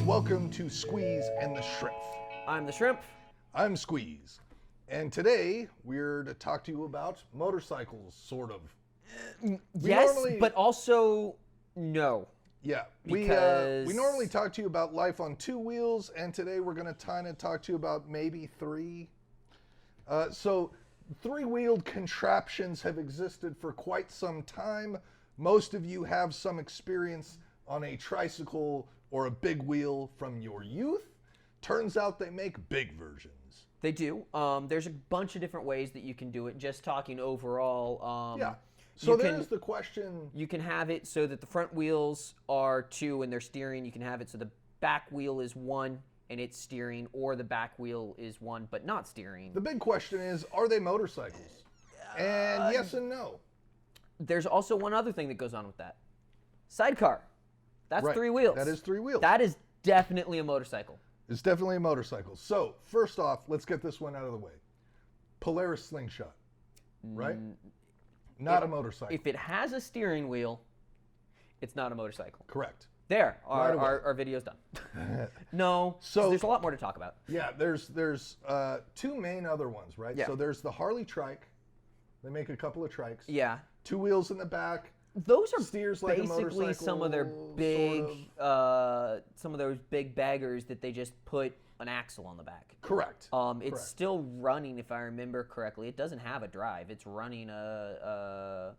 Welcome to Squeeze and the Shrimpf. I'm the Shrimpf. I'm Squeeze. And today we're to talk to you about motorcycles, sort of. Yes, but also no. Yeah, Because... we normally talk to you about life on two wheels, and today we're going to kind of talk to you about maybe three. So three-wheeled contraptions have existed for quite some time. Most of you have some experience on a tricycle or a big wheel from your youth. Turns out they make big versions. They do. There's a bunch of different ways that you can do it. Just talking overall. Yeah. So there's the question. You can have it so that the front wheels are 2 and they're steering. You can have it so the back wheel is 1 and it's steering, or the back wheel is 1 but not steering. The big question is, are they motorcycles? And yes and no. There's also one other thing that goes on with that. Sidecar. That's Right. 3 wheels. That is 3 wheels. That is definitely a motorcycle. It's definitely a motorcycle. So first off, let's get this one out of the way. Polaris Slingshot, right? Not a motorcycle. If it has a steering wheel, it's not a motorcycle. Correct. There, Right our video's done. No, so there's a lot more to talk about. Yeah, there's 2 main other ones, right? Yeah. So there's the Harley Trike. They make a couple of trikes. Yeah. 2 wheels in the back. Those are steers like a basically motorcycle, some of their big, sort of. some of those big baggers that they just put an axle on the back. Correct. It's Correct. still running, if I remember correctly. It doesn't have a drive. It's running a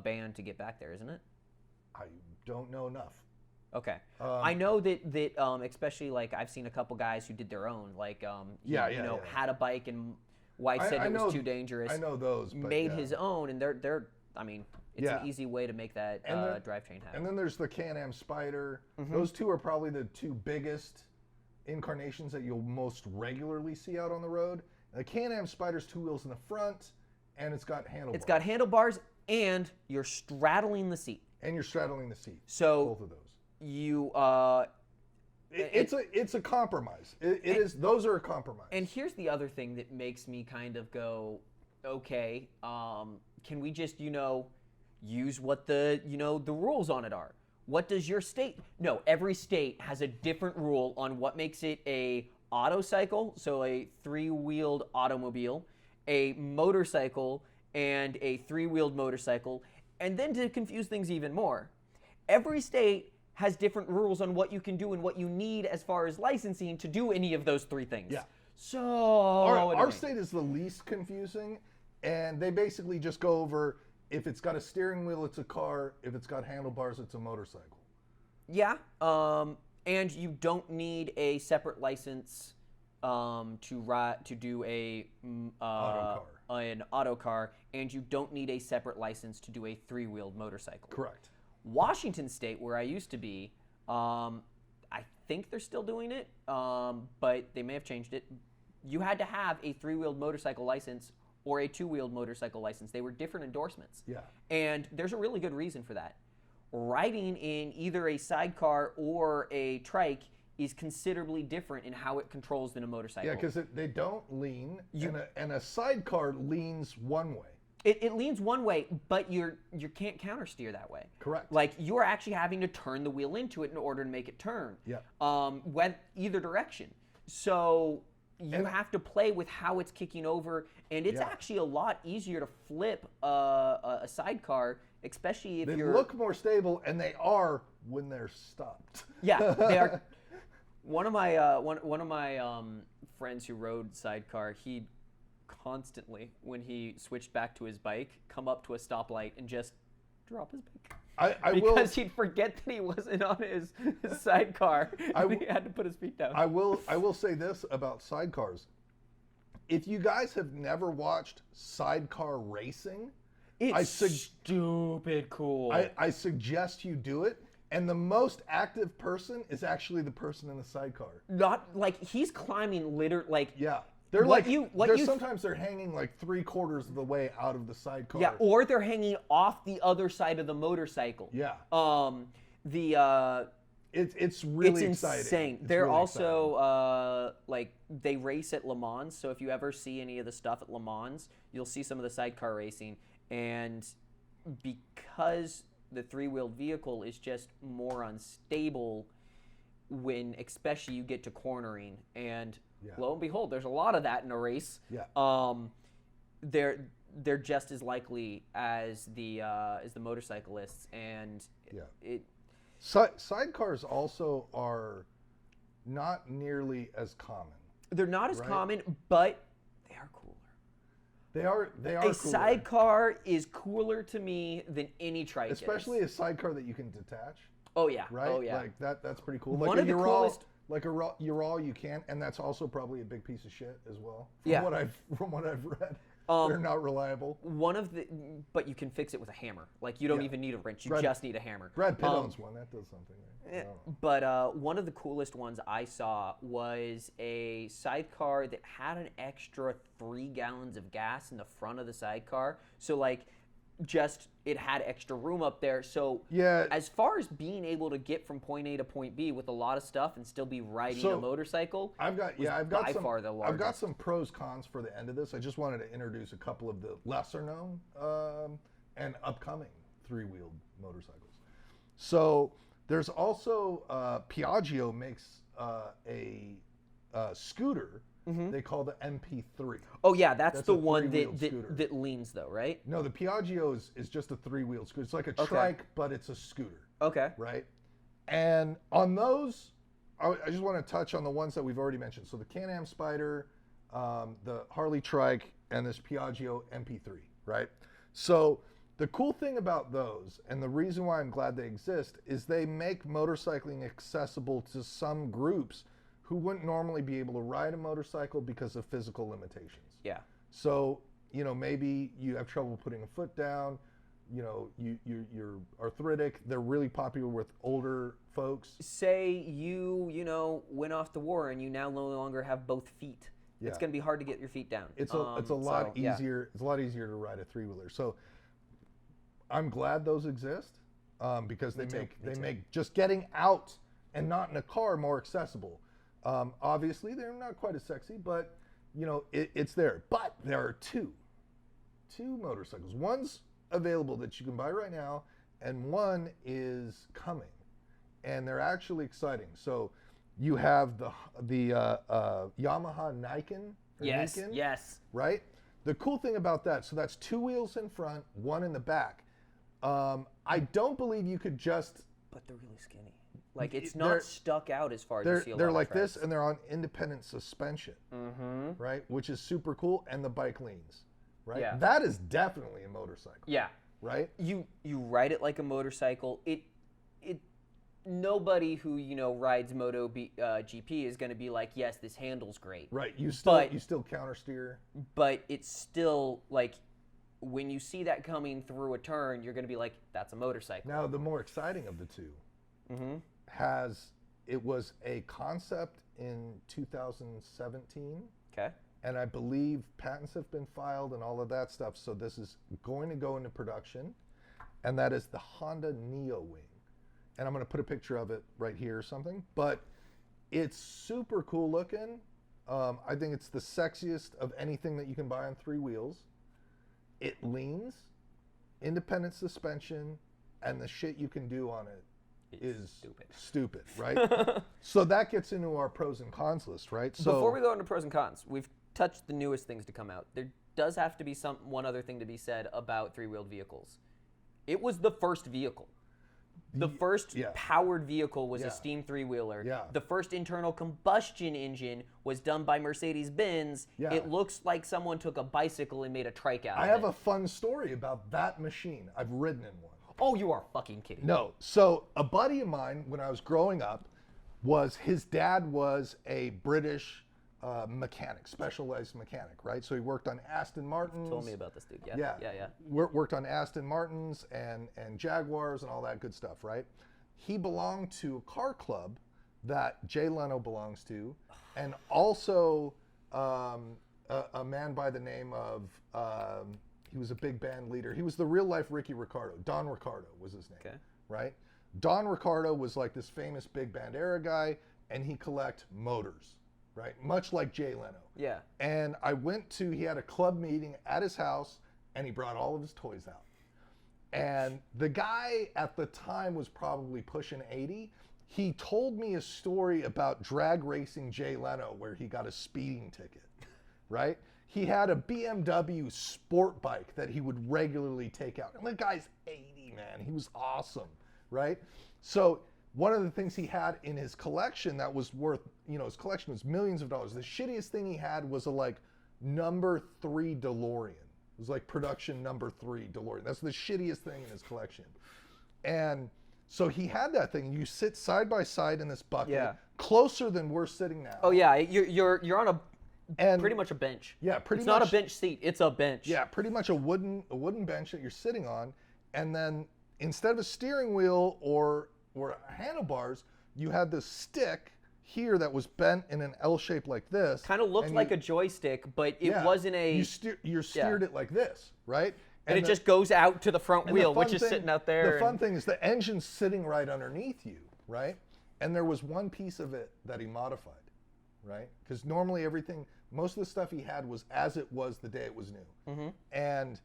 band to get back there, isn't it? I don't know enough. Okay. I know that especially like I've seen a couple guys who did their own, like had a bike and wife said it was too dangerous. I know those. But made his own, and they're I mean, it's an easy way to make that drivetrain happen. And then there's the CanAm Spyder. Those 2 are probably the 2 biggest incarnations that you'll most regularly see out on the road. The CanAm Spyder's 2 wheels in the front, and it's got handlebars. It's got handlebars, and you're straddling the seat. And you're straddling the seat. So both of those. You it's a compromise. It is. Those are a compromise. And here's the other thing that makes me kind of go, okay, can we just use what the rules on it are? What does your state? No, every state has a different rule on what makes it a autocycle, so a 3-wheeled automobile, a motorcycle, and a 3-wheeled motorcycle. And then to confuse things even more, every state has different rules on what you can do and what you need as far as licensing to do any of those 3 things. Yeah. So our state is the least confusing, and they basically just go over, if it's got a steering wheel, it's a car. If it's got handlebars, it's a motorcycle. Yeah, and you don't need a separate license to do an auto car, and you don't need a separate license to do a 3-wheeled motorcycle. Correct. Washington State, where I used to be, I think they're still doing it, but they may have changed it. You had to have a 3-wheeled motorcycle license or a 2-wheeled motorcycle license. They were different endorsements. Yeah. And there's a really good reason for that. Riding in either a sidecar or a trike is considerabably different in how it controls than a motorcycle. Yeah, because they don't lean, and a sidecar leans one way. It leans one way, but you can't counter steer that way. Correct. Like, you're actually having to turn the wheel into it in order to make it turn. Yeah. Went either direction. So you have to play with how it's kicking over, and it's actually a lot easier to flip a sidecar, especially if they you're... look more stable, and they are when they're stopped. Yeah, they are. One of my friends who rode sidecar, he'd constantly, when he swithed back to his bike, come up to a stoplight and just drop his bike. Because he'd forget that he wasn't on his sidecar, and he had to put his feet down. I will say this about sidecars. If you guys have never watched Sidecar Racing, it's stupid cool. I suggest you do it. And the most active person is actually the person in the sidecar. Not like he's climbing Yeah. They're sometimes they're hanging like 3/4 of the way out of the sidecar. Yeah, or they're hanging off the other side of the motorcycle. Yeah. It's really insane. exciting. They're really also like they race at Le Mans. So if you ever see any of the stuff at Le Mans, you'll see some of the sidecar racing. And because the 3-wheeled vehicle is just more unstable, when especially you get to cornering, and Yeah. lo and behold, there's a lot of that in a race. Yeah. They're just as likely as the motorcyclists, and Sidecars also are not nearly as common. they're not as Right. common, but they are cooler. They are A cooler. sidecar is cooler to me than any trike Especially is. a sidecar that you can detach, Oh yeah. right? Oh yeah. Like that's pretty cool. One Like of a the Ural, coolest- like a Ural you can, and that's also probably a big piece of shit as well. Yeah. From what I've read. They're not reliable. But you can fix it with a hammer. Like you don't Yeah. even need a wrench. You Brad- just need a hammer. Brad Pitt owns one. That does something. Right? I don't know. But one of the coolest ones I saw was a sidecar that had an extra 3 gallons of gas in the front of the sidecar. So like, just it had extra room up there. So Yeah. as far as being able to get from point A to point B with a lot of stuff and still be riding So, a motorcycle, I've got by some far the I've got largest. some pros cons for the end of this. I just wanted to introduce a couple of the lesser known and upcoming 3-wheeled motorcycles. So there's also Piaggio makes a scooter they call the MP3. Oh yeah, that's That's the a one three-wheeled that scooter. that leans though, right? No, the Piaggio is just a 3-wheeled scooter. It's like a trike, but it's a scooter, Okay. right? And on those, I just want to touch on the ones that we've already mentioned. So the CanAm Spyder, the Harley Trike, and this Piaggio MP3, right? So the cool thing about those, and the reason why I'm glad they exist, is they make motorcycling accessible to some groups who wouldn't normally be able to ride a motorcycle because of physical limitations. Yeah. So, maybe you have trouble putting a foot down, you're arthritic. They're really popular with older folks. Say you went off to war and you now no longer have both feet. Yeah. It's going to be hard to get your feet down. It's a lot easier. It's a lot easier to ride a 3-wheeler. So I'm glad those exist because they make just getting out and not in a car more accessible. Obviously, they're not quite as sexy, but it's there. But there are two motorcycles. One's available that you can buy right now, and one is coming, and they're actually exciting. So you have the Yamaha Nikon. Yes. Nikon, Yes. right? The cool thing about that, so that's 2 wheels in front, 1 in the back. I don't believe you could just. But they're really skinny. Like it's They're- not stuck out as far as you see a lot They're of like trikes. this, and they're on independent suspension, right? Which is super cool, and the bike leans, right? Yeah. That is definitely a motorcycle, Yeah. right? You ride it like a motorcycle. Nobody who rides Moto GP is going to be like, yes, this handles great. Right. You But- still counter steer. But it's still like when you see that coming through a turn, you're going to be like, that's a motorcycle. Now, the more exciting of the two it was a concept in 2017. Okay. And I believe patents have been filed and all of that stuff. So this is going to go into production. And that is the Honda Neo Wing. And I'm going to put a picture of it right here or something. But it's super cool looking. I think it's the sexiest of anything that you can buy on 3 wheels. It leans, independent suspension, and the shit you can do on it is stupid, right? So that gets into our pros and cons list, right? So Before we go into pros and cons, we've touched the newest things to come out. There does have to be one other thing to be said about 3-wheeled vehicles. It was the first vehicle. The first powered vehicle was a steam 3-wheeler. Yeah. The first internal combustion engine was done by Mercedes-Benz. Yeah. It looks like someone took a bicycle and made a trike out of it. I have a fun story about that machine. I've ridden in one. Oh, you are fucking kidding. No. So a buddy of mine, when I was growing up, his dad was a British mechanic, specialized mechanic, right? So he worked on Aston Martins. Told me about this dude. Yeah. Worked on Aston Martins and Jaguars and all that good stuff, right? He belonged to a car club that Jay Leno belongs to, and also a man by the name of, he was a big band leader. He was the real life Ricky Ricardo. Don Ricardo was his name, right? Don Ricardo was like this famous big band era guy, and he collect motors, right? Much like Jay Leno. Yeah. And he had a club meeting at his house, and he brought all of his toys out. And the guy at the time was probably pushing 80. he told me a story about drag racing Jay Leno where he got a speeding ticket, right? He had a BMW sport bike that he would regularly take out. And the guy's 80, man. He was awesome, right? So one of the things he had in his collection that was worth, his collection was millions of dollars. The shittiest thing he had was a like number 3 DeLorean. It was like production number 3 DeLorean. That's the shittiest thing in his collection. And so he had that thing. You sit side by side in this bucket, closer than we're sitting now. Oh yeah, you're on pretty much a bench. Yeah, pretty it's much. It's not a bench seat, it's a bench. Yeah, pretty much a wooden bench that you're sitting on, and then instead of a steering wheel or handlebars, you had this stick here that was bent in an L shape like this. Kind of looked like a joystick, but it wasn't a. You steered it like this, right? And it just goes out to the front wheel, which is sitting out there. The fun thing is the engine's sitting right underneath you, right? And there was one piece of it that he modified, right? Because normally most of the stuff he had was as it was the day it was new. Mm-hmm. And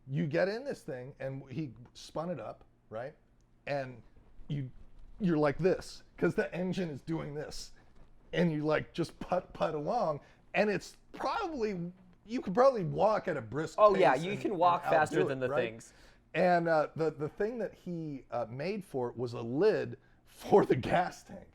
you get in this thing, and he spun it up, right? And you're like this, because the engine is doing this. And you like just putt along, and it's you could probably walk at a brisk pace. Oh yeah, you can walk faster than the things. And the thing that he made for it was a lid for the gas tank,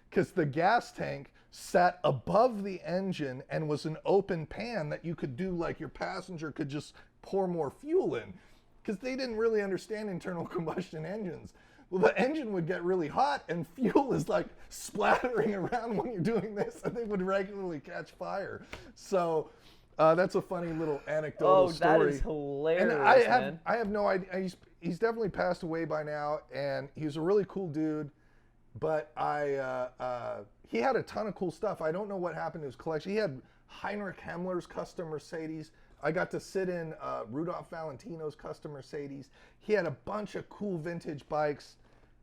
because the gas tank sat above the engine and was an open pan that you could do, like your passenger could just pour more fuel in, because they didn't really understand internal combustion engines. Well, the engine would get really hot and fuel is like splattering around when you're doing this, and they would regularly catch fire. So that's a funny little anecdotal story. Oh, that is hilarious, and I have no idea. He's definitely passed away by now, and he was a really cool dude. But he had a ton of cool stuff. I don't know what happened to his collection. He had Heinrich Himmler's custom Mercedes. I got to sit in Rudolph Valentino's custom Mercedes. He had a bunch of cool vintage bikes.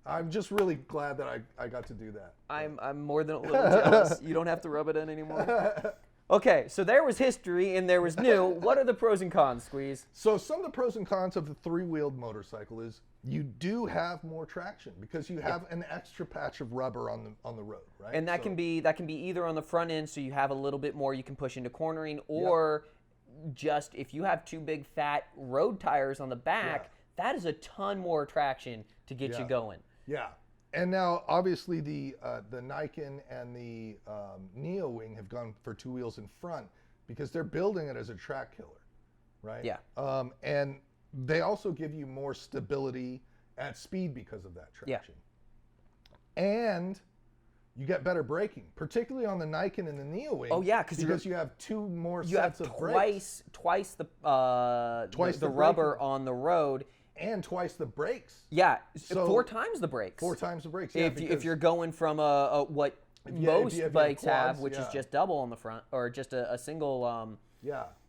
I'm just really glad that I got to do that. I'm more than a little jealous. You don't have to rub it in anymore. Okay, so there was history and there was new. What are the pros and cons, Squeeze? So some of the pros and cons of the 3-wheeled motorcycle is you do have more traction because you have an extra patch of rubber on the road, right? And that can be either on the front end, so you have a little bit more you can push into cornering, or just if you have 2 big fat road tires on the back, that is a ton more traction to get you going. Yeah. And now, obviously, the Nikon and the Neo Wing have gone for 2 wheels in front because they're building it as a track killer, right? Yeah. And they also give you more stability at speed because of that traction. Yeah. And you get better braking, particularly on the Nikon and the Neo Wing. Oh yeah, because you have 2 more sets of brakes. Twice the rubber on the road. And twice the brakes. Yeah, so 4 times the brakes. 4 times the brakes. Yeah, if you're going from what most bikes have, which is just double on the front, or just a single.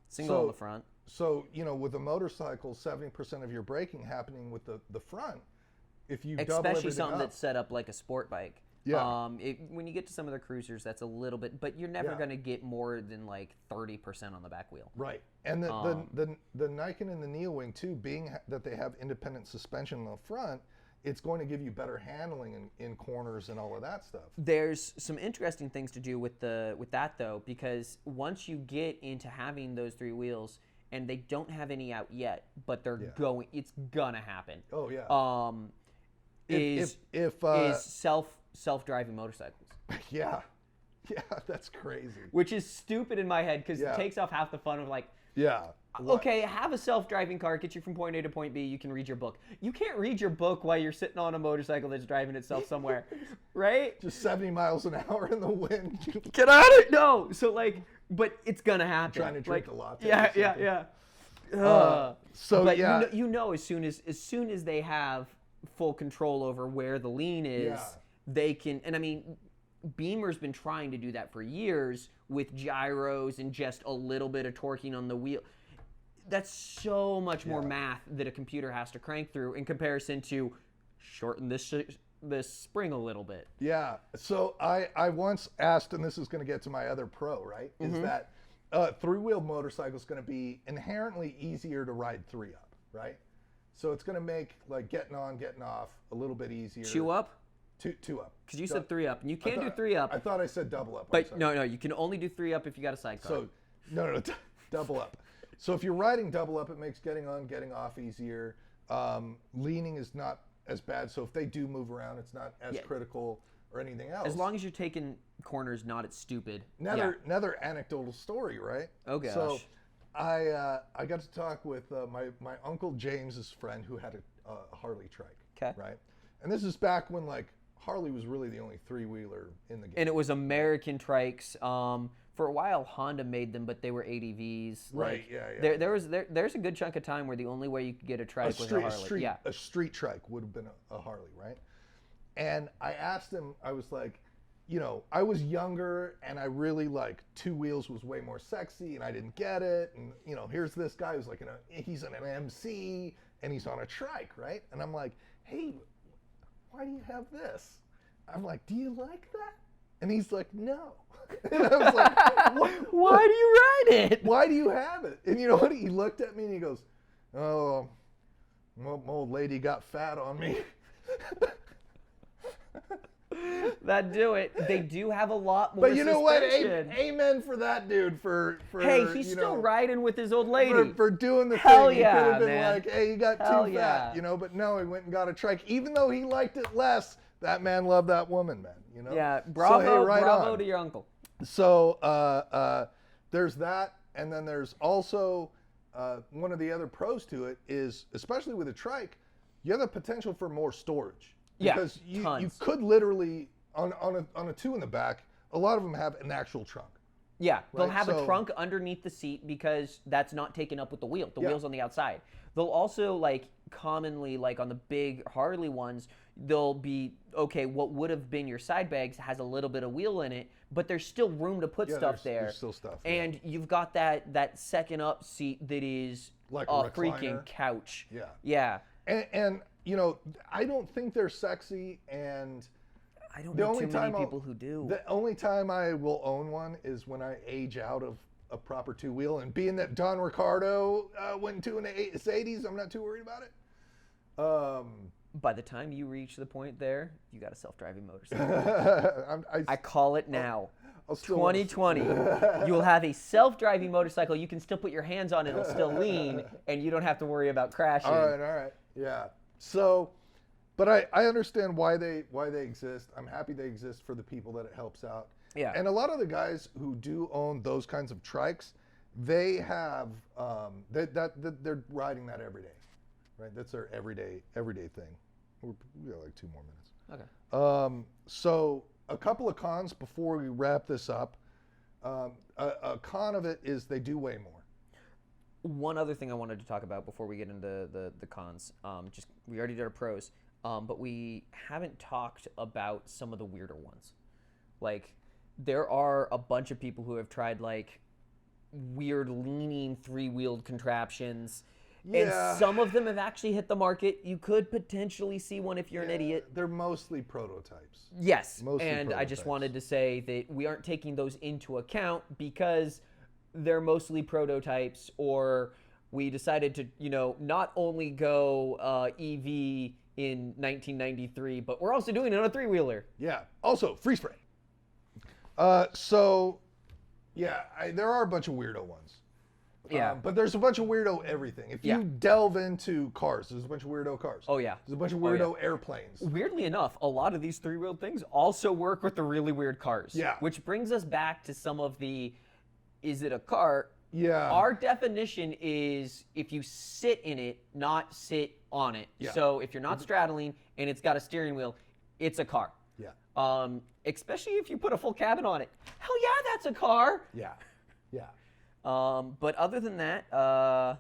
Single on the front. So with a motorcycle, 70% of your braking happening with the front. If you double everything especially something up, that's set up like a sport bike. Yeah. When you get to some of the cruisers, that's a little bit, but you're never going to get more than like 30% on the back wheel. Right. And the Nikon and the Neo Wing too, being that they have independent suspension on the front, it's going to give you better handling in corners and all of that stuff. There's some interesting things to do with that though, because once you get into having those 3 wheels, and they don't have any out yet, but they're going, it's gonna happen. Oh yeah. Is self-driving motorcycles. Yeah, that's crazy. Which is stupid in my head because it takes off half the fun of like, what? Okay, have a self-driving car, get you from point A to point B, you can read your book. You can't read your book while you're sitting on a motorcycle that's driving itself somewhere, right? Just 70 miles an hour in the wind. Get out of it! No! So like, but it's gonna happen. Trying to drink a latte. Yeah. But you know as soon as they have full control over where the lean is, they can, and I mean, Beamer's been trying to do that for years with gyros and just a little bit of torquing on the wheel. That's so much more math that a computer has to crank through in comparison to shorten this spring a little bit. Yeah. So I once asked, and this is going to get to my other pro, right? Is that 3-wheel motorcycle is going to be inherently easier to ride 3 up, right? So it's going to make like getting on, getting off a little bit easier. Chew up? Two up. Because you said 3 up, and you can do 3 up. I thought I said double up. But no, you can only do 3 up if you got a sidecar. So, no, double up. So if you're riding double up, it makes getting on, getting off easier. Leaning is not as bad. So if they do move around, it's not as critical or anything else. As long as you're taking corners not as stupid. Another anecdotal story, right? Oh gosh. So I got to talk with my uncle James's friend who had a Harley Trike. Okay. Right. And this is back when like Harley was really the only 3-wheeler in the game. And it was American Trikes. For a while, Honda made them, but they were ADVs. Right. Like, there's a good chunk of time where the only way you could get a trike was a Harley. A street trike would have been a Harley, right? And I asked him, I was like, I was younger and I really like 2 wheels was way more sexy and I didn't get it. And, here's this guy who's like, he's an MC and he's on a trike, right? And I'm like, hey, why do you have this? I'm like, do you like that? And he's like, no. And I was like, why do you ride it? Why do you have it? And you know what? He looked at me and he goes, oh, my old lady got fat on me. That do it. They do have a lot more. But you know what? Amen for that dude. Hey, he's still riding with his old lady. For doing the Hell thing. Yeah, he could have been man. like, hey, you got too fat, But no, he went and got a trike. Even though he liked it less, that man loved that woman, man. Yeah, bravo, so, hey, bravo to your uncle. So there's that, and then there's also one of the other pros to it is, especially with a trike, you have the potential for more storage. Because you could literally, on a 2 in the back, a lot of them have an actual trunk. Yeah, they'll have a trunk underneath the seat because that's not taken up with the wheel. The wheel's on the outside. They'll also, like, commonly, like on the big Harley ones, they'll be, okay, what would have been your side bags has a little bit of wheel in it, but there's still room to put stuff there. There's still stuff. And you've got that second up seat that is like a freaking couch. Yeah. Yeah. And I don't think they're sexy, and I don't know too many people who do. The only time I will own one is when I age out of a proper 2-wheel, and being that Don Ricardo went into his 80s, I'm not too worried about it. By the time you reach the point there, you got a self-driving motorcycle. I call it now. 2020. You will have a self-driving motorcycle. You can still put your hands on it. It'll still lean, and you don't have to worry about crashing. All right. Yeah. So, but I understand why they exist. I'm happy they exist for the people that it helps out. Yeah. And a lot of the guys who do own those kinds of trikes, they have they're riding that every day, right? That's their everyday thing. We got like 2 more minutes. Okay. So a couple of cons before we wrap this up. A con of it is they do weigh more. One other thing I wanted to talk about before we get into the cons, we already did our pros, but we haven't talked about some of the weirder ones. Like, there are a bunch of people who have tried like weird leaning 3-wheeled contraptions, and some of them have actually hit the market. You could potentially see one if you're an idiot. They're mostly prototypes. Yes, I just wanted to say that we aren't taking those into account because they're mostly prototypes, or we decided to, not only go EV in 1993, but we're also doing it on a 3-wheeler. Yeah. Also, free spray. There are a bunch of weirdo ones. Yeah. But there's a bunch of weirdo everything. If you delve into cars, there's a bunch of weirdo cars. Oh, yeah. There's a bunch of weirdo airplanes. Weirdly enough, a lot of these 3-wheeled things also work with the really weird cars. Yeah. Which brings us back to some of the, is it a car? Yeah. Our definition is if you sit in it, not sit on it. Yeah. So if you're not straddling and it's got a steering wheel, it's a car. Yeah. Especially if you put a full cabin on it. Hell yeah, that's a car. Yeah. Yeah. But other than that,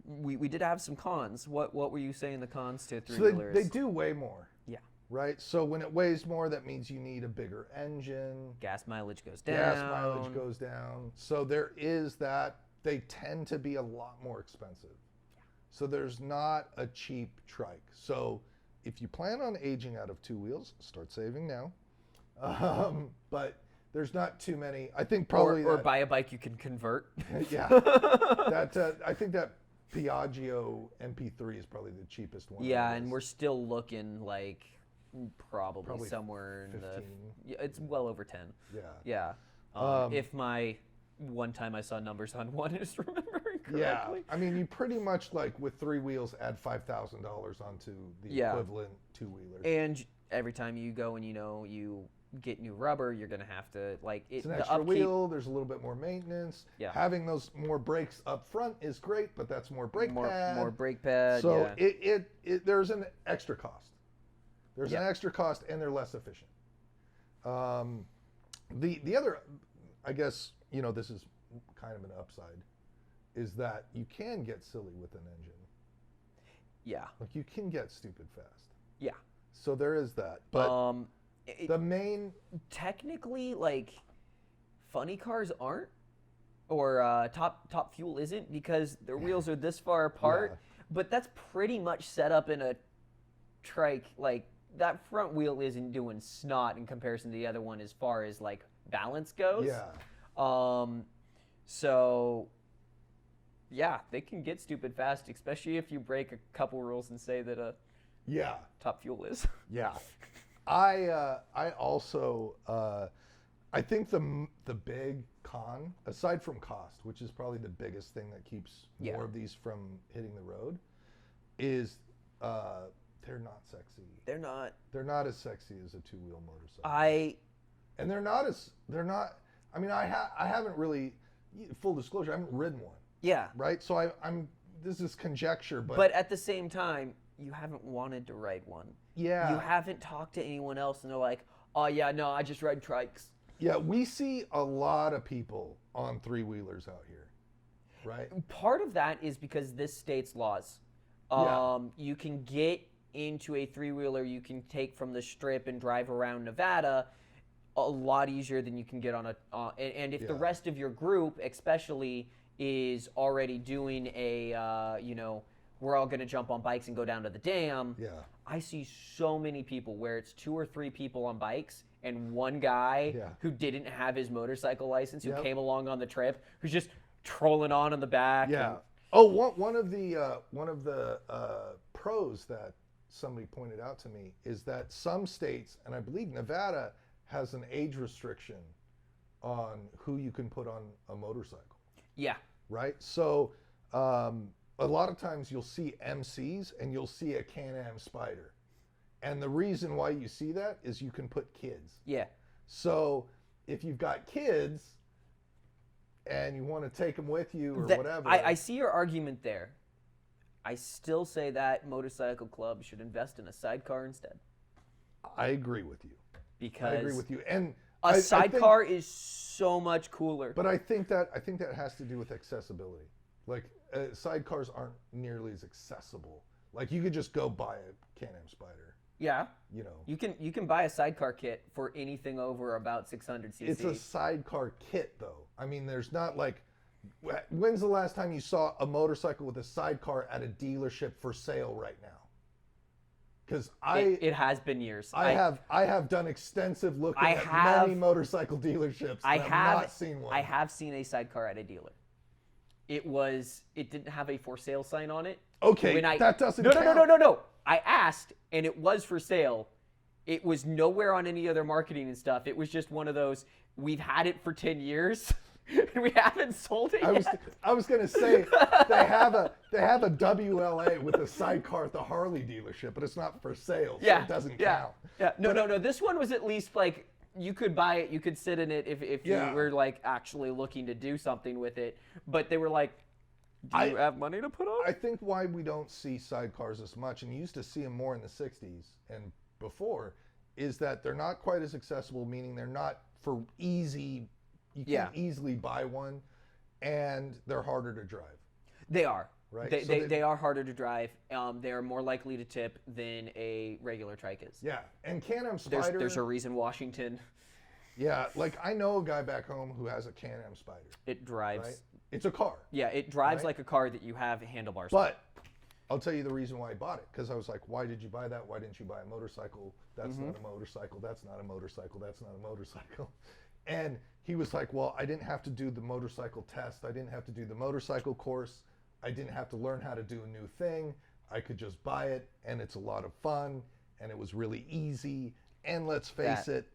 we did have some cons. What were you saying the cons to 3-wheelers? So they do weigh more. Yeah. Right? So when it weighs more, that means you need a bigger engine. Gas mileage goes down. So there is that. They tend to be a lot more expensive. Yeah. So there's not a cheap trike. So if you plan on aging out of 2 wheels, start saving now. But there's not too many. I think probably or buy a bike you can convert. Yeah. I think that Piaggio MP3 is probably the cheapest one. Yeah, and we're still looking like Probably somewhere in 15. it's well over 10. Yeah. Yeah. If my one time I saw numbers on one is remembering correctly. I mean, you pretty much like with 3 wheels add $5,000 onto the equivalent 2-wheeler. And every time you go and you get new rubber, you're gonna have to it's an extra wheel. There's a little bit more maintenance. Yeah. Having those more brakes up front is great, but that's more brake pad. More brake pad. So there's an extra cost. There's an extra cost, and they're less efficient. The other, I guess, this is kind of an upside, is that you can get silly with an engine. Yeah. Like you can get stupid fast. Yeah. So there is that. But the main technically, funny cars aren't, or top fuel isn't, because their wheels are this far apart. Yeah. But that's pretty much set up in a trike. Like that front wheel isn't doing snot in comparison to the other one as far as balance goes. Yeah. So yeah, they can get stupid fast, especially if you break a couple rules and say that a top fuel is. Yeah. I also I think the big con, aside from cost, which is probably the biggest thing that keeps more of these from hitting the road, is they're not sexy. They're not. They're not as sexy as a 2-wheel motorcycle. And they're not. I mean, I haven't really, full disclosure, I haven't ridden one. Yeah. Right. So I'm. This is conjecture, but at the same time, you haven't wanted to ride one. Yeah. You haven't talked to anyone else, and they're like, "Oh yeah, no, I just ride trikes." Yeah, we see a lot of people on 3-wheelers out here, right? Part of that is because this state's laws. You can get into a 3-wheeler you can take from the strip and drive around Nevada a lot easier than you can get on a. And if the rest of your group, especially, is already doing a, we're all going to jump on bikes and go down to the dam. Yeah. I see so many people where it's 2 or 3 people on bikes and one guy who didn't have his motorcycle license, who came along on the trip, who's just trolling on in the back. Yeah. One of the pros that somebody pointed out to me is that some states, and I believe Nevada, has an age restriction on who you can put on a motorcycle. Yeah. Right? So a lot of times you'll see MCs and you'll see a CanAm Spyder. And the reason why you see that is you can put kids. Yeah. So if you've got kids and you want to take them with you or whatever. I see your argument there. I still say that motorcycle club should invest in a sidecar instead. I agree with you. Because I agree with you. And a sidecar is so much cooler. But I think that has to do with accessibility. Like sidecars aren't nearly as accessible. Like you could just go buy a CanAm Spyder. Yeah. You can buy a sidecar kit for anything over about 600 cc. It's a sidecar kit though. I mean, there's not like, when's the last time you saw a motorcycle with a sidecar at a dealership for sale right now? Because it has been years. I have done extensive looking at many motorcycle dealerships. I have not seen one. I have seen a sidecar at a dealer. It didn't have a for sale sign on it. Okay, that doesn't count. No. I asked, and it was for sale. It was nowhere on any other marketing and stuff. It was just one of those, we've had it for 10 years, and we haven't sold it yet. I was going to say, they have a WLA with a sidecar at the Harley dealership, but it's not for sale, so it doesn't count. Yeah. No. This one was at least like, you could buy it, you could sit in it if you were like actually looking to do something with it. But they were like, do you have money to put on? I think why we don't see sidecars as much, and you used to see them more in the 60s and before, is that they're not quite as accessible, meaning they're not for easy, you can't easily buy one, and they're harder to drive. They are. Right? They are harder to drive. They are more likely to tip than a regular trike is. Yeah, and CanAm Spyder. There's a reason Washington. Yeah, like I know a guy back home who has a CanAm Spyder. It drives. Right? It's a car. Yeah, it drives like a car that you have handlebars. But I'll tell you the reason why I bought it, because I was like, why did you buy that? Why didn't you buy a motorcycle? That's not a motorcycle. That's not a motorcycle. That's not a motorcycle. And he was like, well, I didn't have to do the motorcycle test. I didn't have to do the motorcycle course. I didn't have to learn how to do a new thing. I could just buy it, and it's a lot of fun. and it was really easy. And let's face it,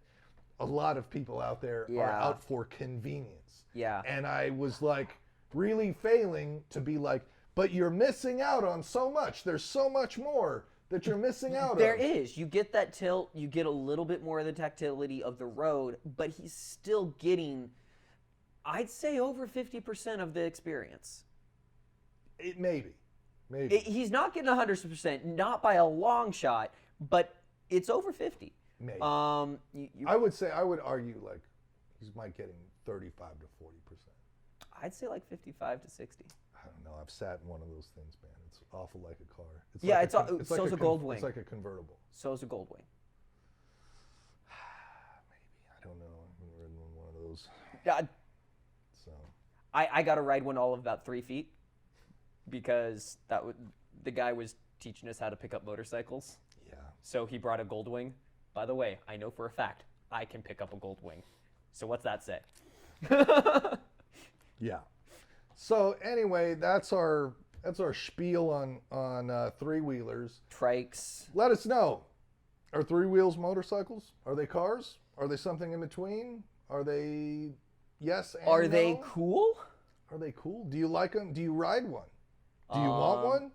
a lot of people out there are out for convenience. Yeah. And I was like really failing to be like, but you're missing out on so much. There's so much more that you're missing out on. There is. You get that tilt. You get a little bit more of the tactility of the road, but he's still getting, I'd say, over 50% of the experience. Maybe. He's not getting 100%, not by a long shot, but it's over 50. Maybe. I would argue like he's might getting 35 to 40%. I'd say like 55 to 60. I don't know. I've sat in one of those things, man. It's awful like a car. It's Yeah, like so's a Goldwing. It's like a convertible. So's a Goldwing. Maybe. I don't know. I've been ridden on one of those. Yeah. So. I got to ride one all of about 3 feet because the guy was teaching us how to pick up motorcycles. Yeah. So he brought a Goldwing. By the way, I know for a fact I can pick up a Goldwing. So what's that say? Yeah. So anyway, that's our spiel on three-wheelers. Trikes. Let us know. Are three-wheels motorcycles? Are they cars? Are they something in between? Are they yes and Are no? they cool? Are they cool? Do you like them? Do you ride one? Do you want one?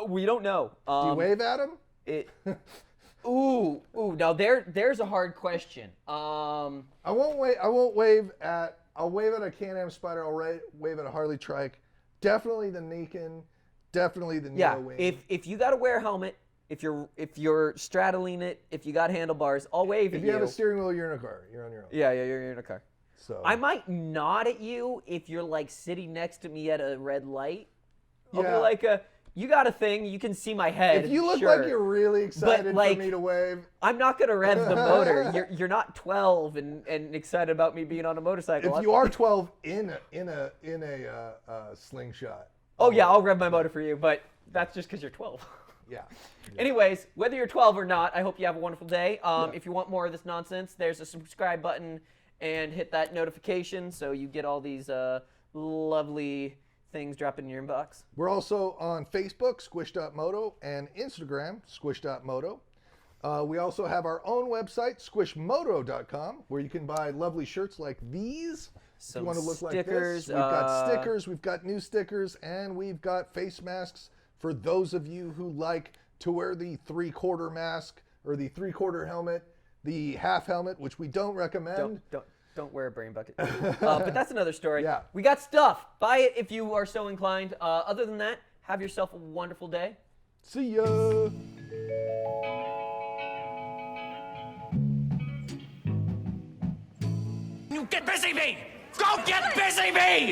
We don't know. Do you wave at them? Ooh. Now there's a hard question. I won't wave at. I'll wave at a CanAm Spyder. I'll wave at a Harley Trike. Definitely the Nikon. Definitely the Yeah. Neo-Wing. If you got to wear a helmet, if you're straddling it, if you got handlebars, I'll wave at you. If you have a steering wheel, you're in a car. You're on your own. Yeah, you're in a car. So I might nod at you if you're like sitting next to me at a red light. I'll be like, you got a thing. You can see my head. If you look sure. like you're really excited like, for me to wave, I'm not gonna rev the motor. You're not 12 and excited about me being on a motorcycle. if you are 12 in a slingshot. Oh yeah, I'll rev my motor for you, but that's just because you're 12. Yeah. Anyways, whether you're 12 or not, I hope you have a wonderful day. If you want more of this nonsense, there's a subscribe button and hit that notification so you get all these lovely things dropping in your inbox. We're also on Facebook, squish.moto, and Instagram, squish.moto. We also have our own website, squishmoto.com, where you can buy lovely shirts like these. If you want to look like this. We've got stickers, we've got new stickers, and we've got face masks for those of you who like to wear the 3/4 mask or the 3/4 helmet, the half helmet, which we don't recommend. Don't wear a brain bucket. But that's another story. Yeah. We got stuff. Buy it if you are so inclined. Other than that, have yourself a wonderful day. See ya. Get busy, bee! Go get busy, bee!